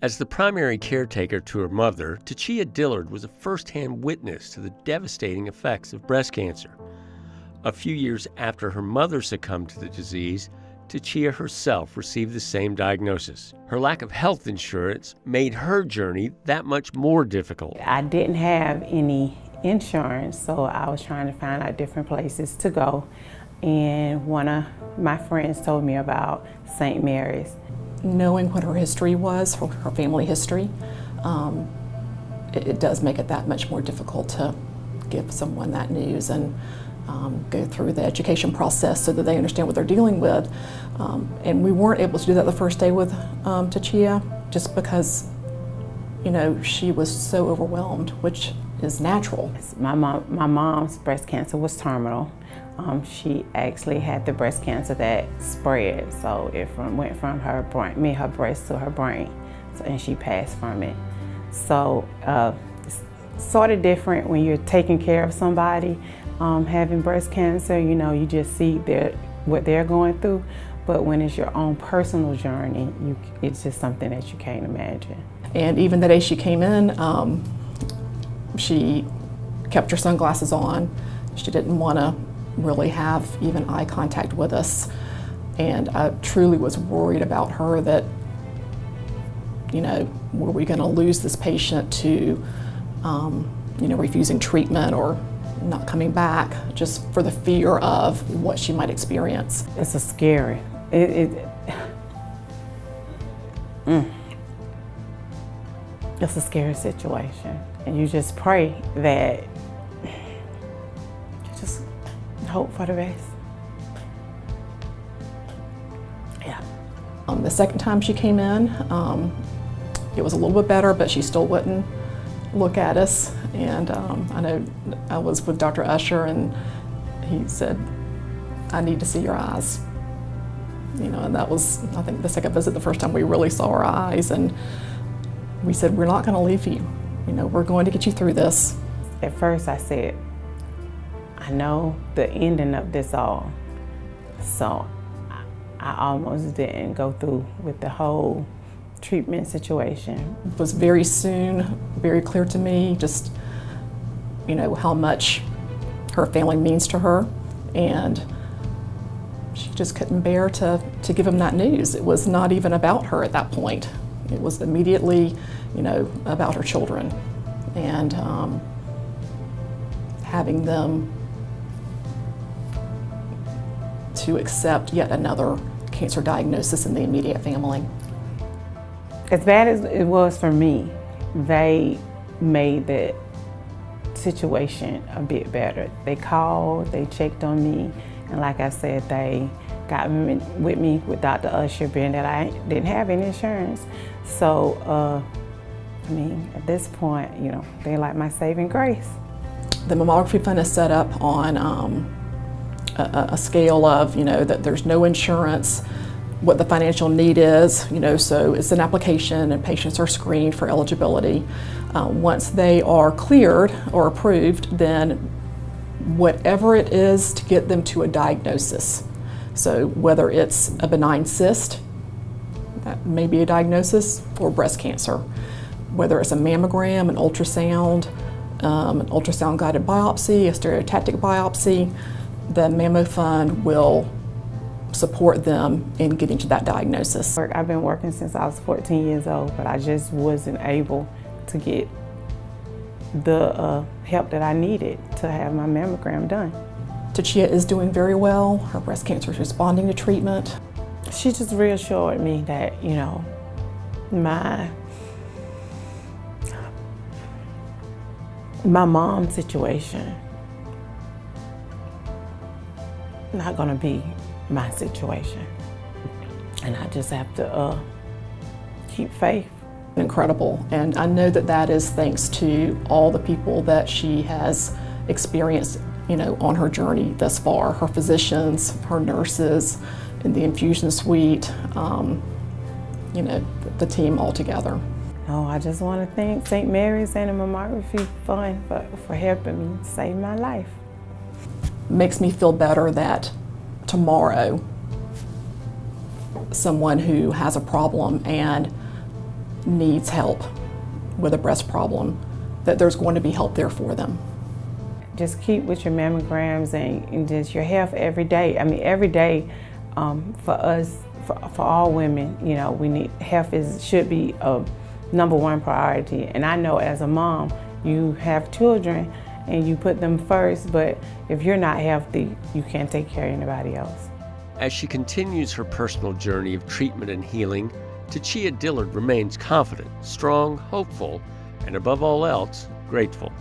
As the primary caretaker to her mother, Tachia Dillard was a first-hand witness to the devastating effects of breast cancer. A few years after her mother succumbed to the disease, Tachia herself received the same diagnosis. Her lack of health insurance made her journey that much more difficult. I didn't have any insurance, so I was trying to find out different places to go. And one of my friends told me about St. Mary's. Knowing what her history was, her family history, it does make it that much more difficult to give someone that news and go through the education process so that they understand what they're dealing with. And we weren't able to do that the first day with Tachia, just because, you know, she was so overwhelmed, which is natural. My mom's breast cancer was terminal. She actually had the breast cancer that spread, so it went from her brain, her breast to her brain, and she passed from it. So it's sort of different when you're taking care of somebody having breast cancer. You know, you just see what they're going through, but when it's your own personal journey, it's just something that you can't imagine. And even the day she came in, she kept her sunglasses on. She didn't want to really have even eye contact with us. And I truly was worried about her that, you know, were we going to lose this patient to, you know, refusing treatment or not coming back, just for the fear of what she might experience. It's a scary, it's a scary situation. And you just pray that you just hope for the best. Yeah. The second time she came in, it was a little bit better, but she still wouldn't look at us. And I know I was with Dr. Usher, and he said, "I need to see your eyes." You know, and that was, I think, the second visit, the first time we really saw her eyes. And we said, "We're not going to leave you. You know, we're going to get you through this." At first I said, I know the ending of this all, so I almost didn't go through with the whole treatment situation. It was very soon, very clear to me, just, you know, how much her family means to her, and she just couldn't bear to give them that news. It was not even about her at that point. It was immediately, you know, about her children, and having them to accept yet another cancer diagnosis in the immediate family. As bad as it was for me, they made the situation a bit better. They called, they checked on me, and like I said, they got with me with Dr. Usher, being that I didn't have any insurance. So, I mean, at this point, you know, they're like my saving grace. The mammography fund is set up on a scale of, you know, that there's no insurance, what the financial need is, you know, so it's an application and patients are screened for eligibility. Once they are cleared or approved, then whatever it is to get them to a diagnosis. So whether it's a benign cyst, that may be a diagnosis, or breast cancer. Whether it's a mammogram, an ultrasound guided biopsy, a stereotactic biopsy, the Mammo Fund will support them in getting to that diagnosis. I've been working since I was 14 years old, but I just wasn't able to get the help that I needed to have my mammogram done. Tachia is doing very well. Her breast cancer is responding to treatment. She just reassured me that, you know, my mom's situation not gonna be my situation, and I just have to keep faith. Incredible, and I know that that is thanks to all the people that she has experienced, you know, on her journey thus far. Her physicians, her nurses, in the infusion suite, you know, the team all together. Oh, I just want to thank St. Mary's and the Mammography Fund for helping me save my life. Makes me feel better that tomorrow someone who has a problem and needs help with a breast problem, that there's going to be help there for them. Just keep with your mammograms and just your health every day. I mean, every day for us, for all women, you know, we need health should be a #1 priority. And I know as a mom, you have children and you put them first, but if you're not healthy, you can't take care of anybody else. As she continues her personal journey of treatment and healing, Tachia Dillard remains confident, strong, hopeful, and above all else, grateful.